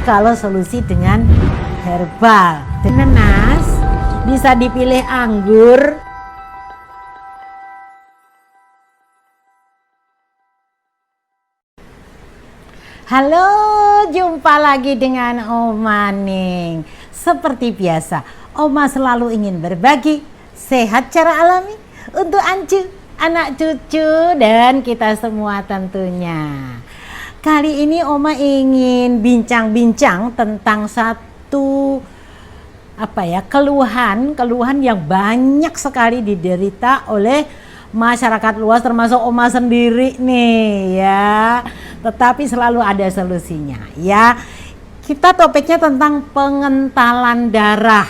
apalagi kalau solusi dengan herbal. Nanas bisa dipilih anggur. Halo, jumpa lagi dengan Oma Ning. Seperti biasa, Oma selalu ingin berbagi sehat cara alami untuk Ancu, anak cucu, dan kita semua tentunya. Kali ini Oma ingin bincang-bincang tentang satu keluhan yang banyak sekali diderita oleh masyarakat luas, termasuk Oma sendiri nih ya. Tetapi selalu ada solusinya ya. Kita topiknya tentang pengentalan darah.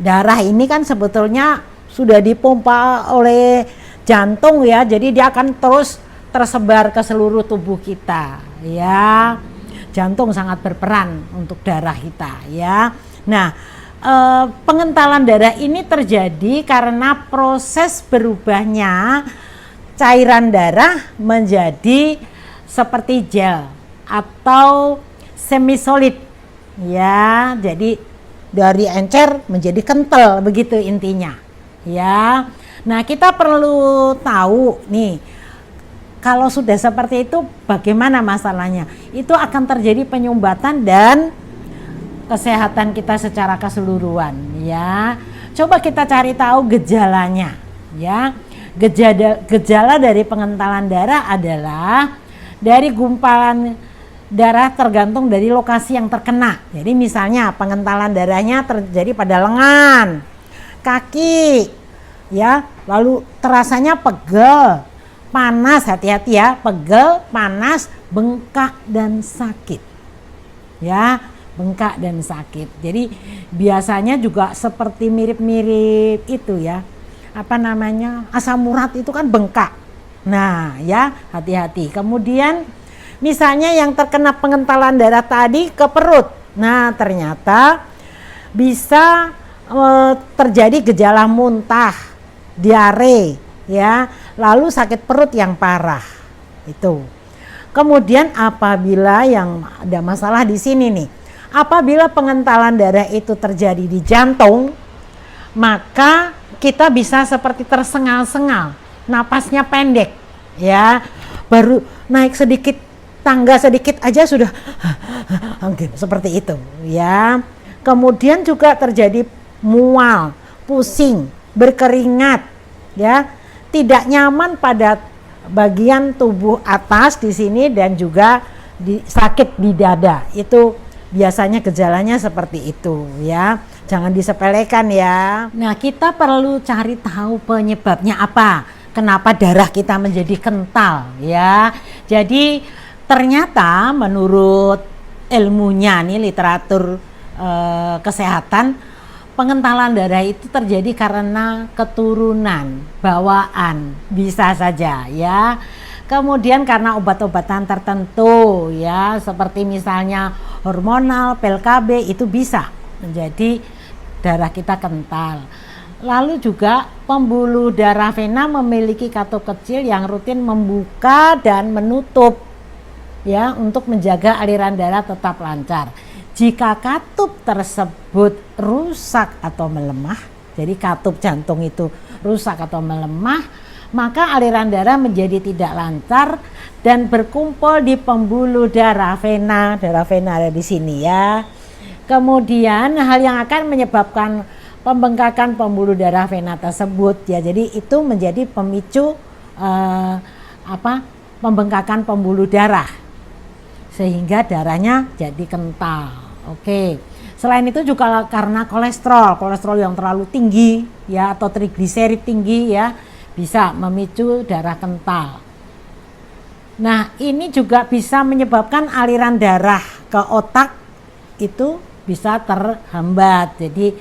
Darah ini kan sebetulnya sudah dipompa oleh jantung ya, jadi dia akan terus tersebar ke seluruh tubuh kita ya. Jantung sangat berperan untuk darah kita ya. Nah, pengentalan darah ini terjadi karena proses berubahnya cairan darah menjadi seperti gel atau semi solid ya. Jadi dari encer menjadi kental, begitu intinya ya. Nah, kita perlu tahu nih, kalau sudah seperti itu bagaimana masalahnya. Itu akan terjadi penyumbatan dan kesehatan kita secara keseluruhan ya. Coba kita cari tahu gejalanya ya. Gejala dari pengentalan darah adalah dari gumpalan darah tergantung dari lokasi yang terkena. Jadi misalnya pengentalan darahnya terjadi pada lengan, kaki ya, lalu terasanya pegel, panas, hati-hati ya, pegel, panas, bengkak dan sakit ya. Bengkak dan sakit. Jadi biasanya juga seperti mirip-mirip itu ya. Asam urat itu kan bengkak. Nah, ya, hati-hati. Kemudian misalnya yang terkena pengentalan darah tadi ke perut. Nah, ternyata bisa terjadi gejala muntah, diare ya, lalu sakit perut yang parah. Itu. Kemudian apabila yang ada masalah di sini nih, apabila pengentalan darah itu terjadi di jantung, maka kita bisa seperti tersengal-sengal, napasnya pendek ya, baru naik sedikit tangga sedikit aja sudah seperti itu ya. Kemudian juga terjadi mual, pusing, berkeringat ya, tidak nyaman pada bagian tubuh atas di sini dan juga sakit di dada. Itu biasanya gejalanya seperti itu ya. Jangan disepelekan ya. Nah, kita perlu cari tahu penyebabnya apa. Kenapa darah kita menjadi kental ya. Jadi ternyata menurut ilmunya nih, literatur kesehatan, pengentalan darah itu terjadi karena keturunan, bawaan, bisa saja ya. Kemudian karena obat-obatan tertentu ya, seperti misalnya hormonal, pil KB, itu bisa menjadi darah kita kental. Lalu juga pembuluh darah vena memiliki katup kecil yang rutin membuka dan menutup ya, untuk menjaga aliran darah tetap lancar. Jika katup tersebut rusak atau melemah, jadi katup jantung itu rusak atau melemah, maka aliran darah menjadi tidak lancar dan berkumpul di pembuluh darah vena. Darah vena ada di sini ya. Kemudian hal yang akan menyebabkan pembengkakan pembuluh darah vena tersebut ya. Jadi itu menjadi pemicu pembengkakan pembuluh darah sehingga darahnya jadi kental. Oke. Selain itu juga karena kolesterol yang terlalu tinggi ya, atau trigliserid tinggi ya, bisa memicu darah kental. Nah, ini juga bisa menyebabkan aliran darah ke otak itu bisa terhambat. Jadi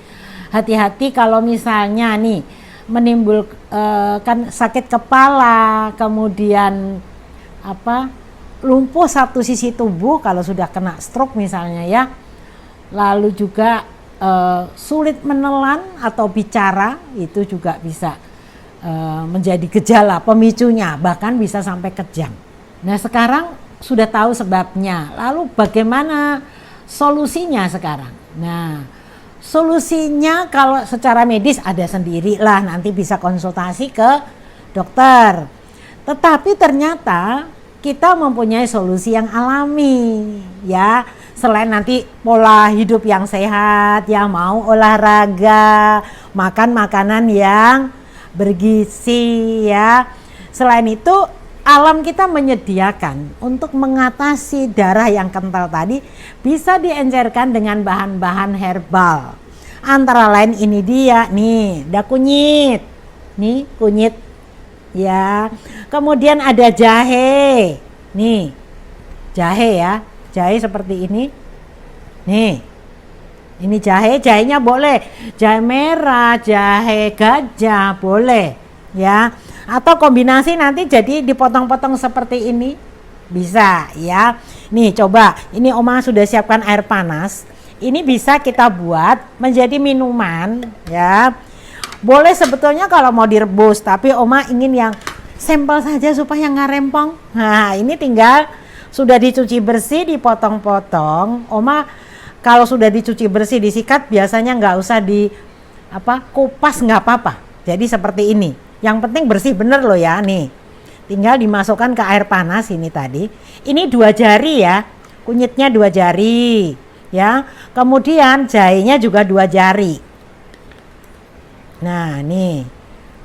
hati-hati kalau misalnya nih menimbulkan sakit kepala, kemudian lumpuh satu sisi tubuh kalau sudah kena stroke misalnya ya. Lalu juga sulit menelan atau bicara, itu juga bisa menjadi gejala pemicunya, bahkan bisa sampai kejang. Nah, sekarang sudah tahu sebabnya. Lalu bagaimana solusinya sekarang? Nah, solusinya kalau secara medis ada sendiri lah, nanti bisa konsultasi ke dokter. Tetapi ternyata kita mempunyai solusi yang alami, ya. Selain nanti pola hidup yang sehat, ya, mau olahraga, makan makanan yang bergizi, ya. Selain itu, alam kita menyediakan untuk mengatasi darah yang kental tadi, bisa diencerkan dengan bahan-bahan herbal. Antara lain ini dia nih, ada kunyit. Nih, kunyit ya. Kemudian ada jahe. Nih. Jahe ya. Jahe seperti ini. Nih. Ini jahe, jahenya boleh. Jahe merah, jahe gajah boleh, ya. Atau kombinasi nanti jadi dipotong-potong seperti ini, bisa ya. Nih coba, ini Oma sudah siapkan air panas. Ini bisa kita buat menjadi minuman, ya. Boleh sebetulnya kalau mau direbus, tapi Oma ingin yang sampel saja supaya nggak rempong. Nah, ini tinggal sudah dicuci bersih, dipotong-potong. Oma kalau sudah dicuci bersih, disikat, biasanya nggak usah kupas, nggak apa-apa. Jadi seperti ini. Yang penting bersih bener loh ya, nih. Tinggal dimasukkan ke air panas ini tadi. Ini 2 jari ya, kunyitnya 2 jari, ya. Kemudian jahenya juga 2 jari. Nah, nih.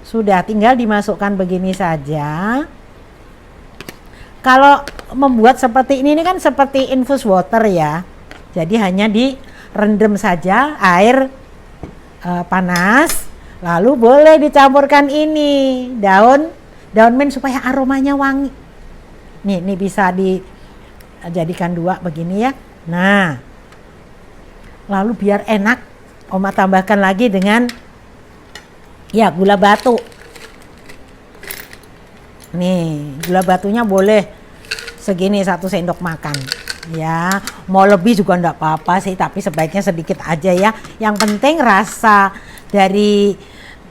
Sudah tinggal dimasukkan begini saja. Kalau membuat seperti ini kan seperti infus water ya. Jadi hanya direndam saja air panas. Lalu boleh dicampurkan ini daun mint supaya aromanya wangi. Nih bisa dijadikan 2 begini ya. Nah, lalu biar enak, Oma tambahkan lagi dengan ya gula batu. Nih, gula batunya boleh segini 1 sendok makan. Ya, mau lebih juga enggak apa-apa sih, tapi sebaiknya sedikit aja ya. Yang penting rasa dari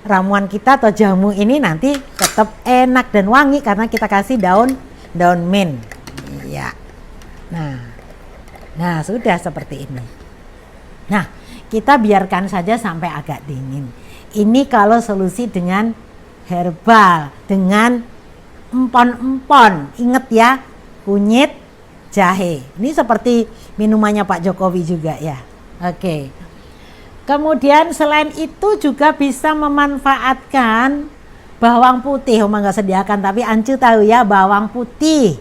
ramuan kita atau jamu ini nanti tetap enak dan wangi karena kita kasih daun mint. Ya. Nah, sudah seperti ini. Nah, kita biarkan saja sampai agak dingin. Ini kalau solusi dengan herbal, dengan empon-empon. Ingat ya, kunyit, jahe. Ini seperti minumannya Pak Jokowi juga ya. Oke. Kemudian selain itu juga bisa memanfaatkan bawang putih. Oma nggak sediakan, tapi Ancu tahu ya, bawang putih.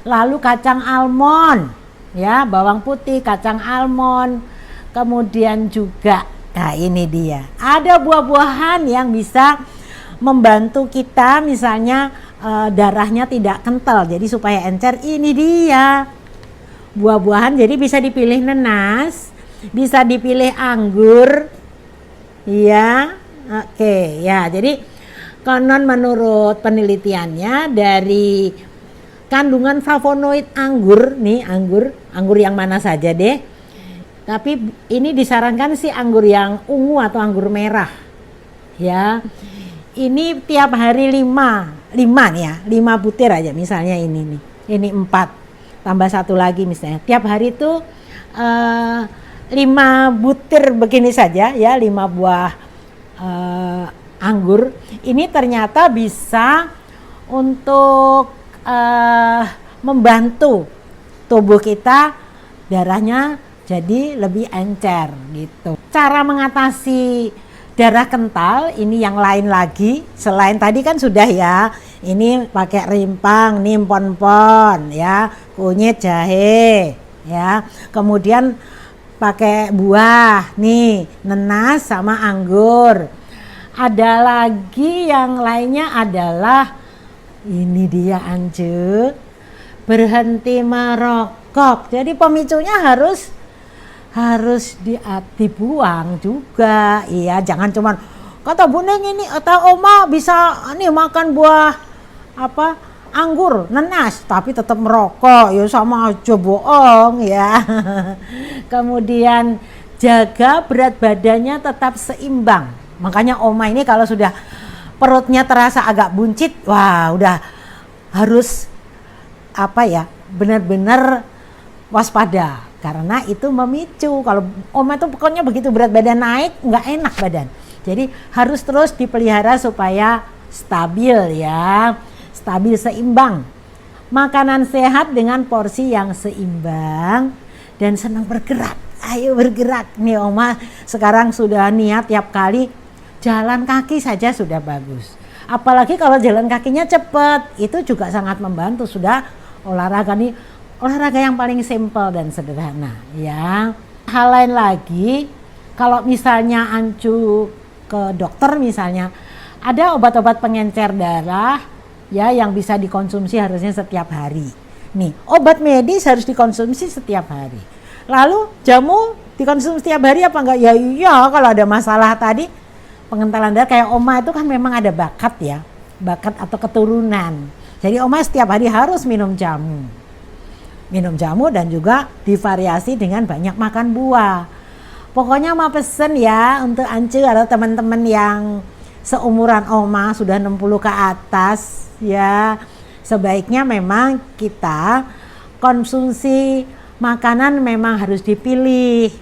Lalu kacang almond, ya, bawang putih, kacang almond. Kemudian juga, nah ini dia, ada buah-buahan yang bisa membantu kita, misalnya darahnya tidak kental, jadi supaya encer. Ini dia buah-buahan, jadi bisa dipilih nenas, bisa dipilih anggur, ya. Oke, ya. Jadi konon menurut penelitiannya dari kandungan flavonoid anggur, nih anggur yang mana saja deh. Tapi ini disarankan sih anggur yang ungu atau anggur merah, ya. Ini tiap hari 5 nih ya, 5 butir aja misalnya ini nih. Ini 4 tambah 1 lagi misalnya. Tiap hari itu 5 butir begini saja ya, 5 buah anggur. Ini ternyata bisa untuk membantu tubuh kita darahnya jadi lebih encer gitu. Cara mengatasi darah kental ini yang lain lagi, selain tadi kan sudah ya, ini pakai rimpang, nih empon-empon ya, kunyit, jahe ya, kemudian pakai buah nih, nenas sama anggur. Ada lagi yang lainnya adalah ini dia Ancu, berhenti merokok. Jadi pemicunya harus dibuang juga, iya. Jangan cuman kata Bu Neng ini atau Oma bisa nih makan buah anggur, nenas, tapi tetap merokok, ya sama aja bohong ya. Kemudian jaga berat badannya tetap seimbang. Makanya Oma ini kalau sudah perutnya terasa agak buncit, wah udah harus benar-benar waspada karena itu memicu. Kalau Oma tuh pokoknya begitu berat badan naik nggak enak badan. Jadi harus terus dipelihara supaya stabil ya, stabil seimbang. Makanan sehat dengan porsi yang seimbang dan senang bergerak. Ayo bergerak nih Oma, sekarang sudah niat tiap kali jalan kaki saja sudah bagus. Apalagi kalau jalan kakinya cepat, itu juga sangat membantu. Sudah olahraga nih, olahraga yang paling simpel dan sederhana ya. Hal lain lagi, kalau misalnya Ancu ke dokter misalnya, ada obat-obat pengencer darah ya yang bisa dikonsumsi harusnya setiap hari. Nih, obat medis harus dikonsumsi setiap hari. Lalu jamu dikonsumsi setiap hari apa enggak? Ya iya, kalau ada masalah tadi pengentalan darah kayak Oma itu kan memang ada bakat ya, bakat atau keturunan. Jadi Oma setiap hari harus minum jamu. Minum jamu dan juga divariasi dengan banyak makan buah. Pokoknya Oma pesen ya untuk Ancu atau teman-teman yang seumuran Oma sudah 60 ke atas ya, sebaiknya memang kita konsumsi makanan memang harus dipilih.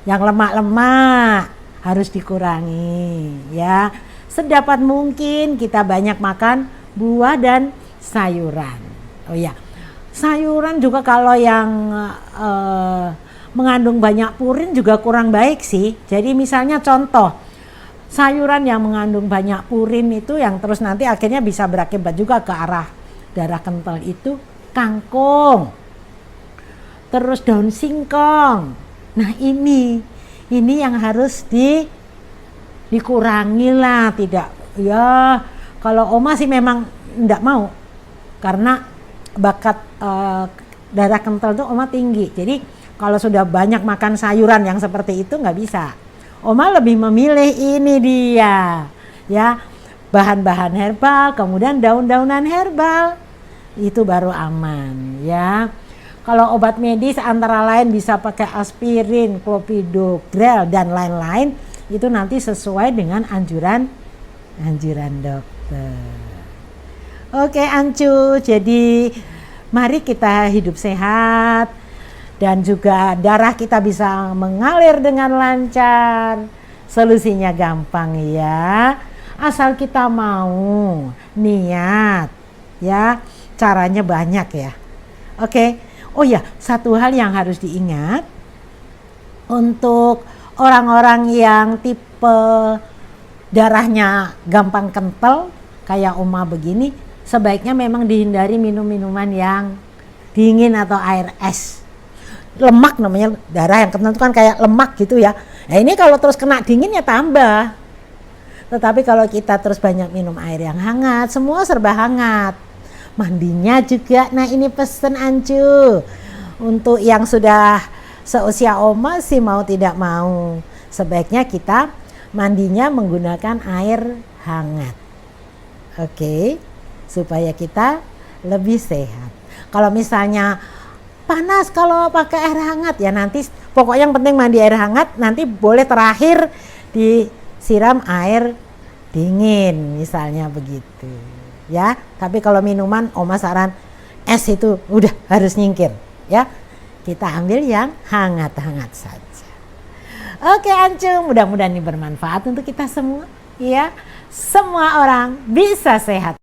Yang lemak-lemak harus dikurangi ya. Sedapat mungkin kita banyak makan buah dan sayuran. Oh ya, sayuran juga kalau yang mengandung banyak purin juga kurang baik sih. Jadi misalnya contoh, sayuran yang mengandung banyak purin itu yang terus nanti akhirnya bisa berakibat juga ke arah darah kental itu kangkung, terus daun singkong. Nah ini yang harus dikurangi lah, tidak ya. Kalau Oma sih memang enggak mau karena bakat darah kental itu Oma tinggi. Jadi kalau sudah banyak makan sayuran yang seperti itu nggak bisa. Oma lebih memilih ini dia ya, bahan-bahan herbal, kemudian daun-daunan herbal, itu baru aman ya. Kalau obat medis antara lain bisa pakai aspirin, clopidogrel dan lain-lain, itu nanti sesuai dengan anjuran dokter. Oke Ancu, jadi mari kita hidup sehat dan juga darah kita bisa mengalir dengan lancar. Solusinya gampang ya, asal kita mau niat ya. Caranya banyak ya. Oke. Oh ya, satu hal yang harus diingat untuk orang-orang yang tipe darahnya gampang kental kayak Oma begini, sebaiknya memang dihindari minum-minuman yang dingin atau air es. Lemak namanya, darah yang kental itu kan kayak lemak gitu ya. Nah ini kalau terus kena dingin ya tambah. Tetapi kalau kita terus banyak minum air yang hangat, semua serba hangat. Mandinya juga, nah ini pesen Ancu. Untuk yang sudah seusia Oma sih mau tidak mau, sebaiknya kita mandinya menggunakan air hangat. Oke, supaya kita lebih sehat. Kalau misalnya panas kalau pakai air hangat ya nanti pokoknya yang penting mandi air hangat, nanti boleh terakhir disiram air dingin misalnya begitu ya. Tapi kalau minuman Oma saran es itu udah harus nyingkir ya, kita ambil yang hangat-hangat saja. Oke Ancu, mudah-mudahan ini bermanfaat untuk kita semua ya, semua orang bisa sehat.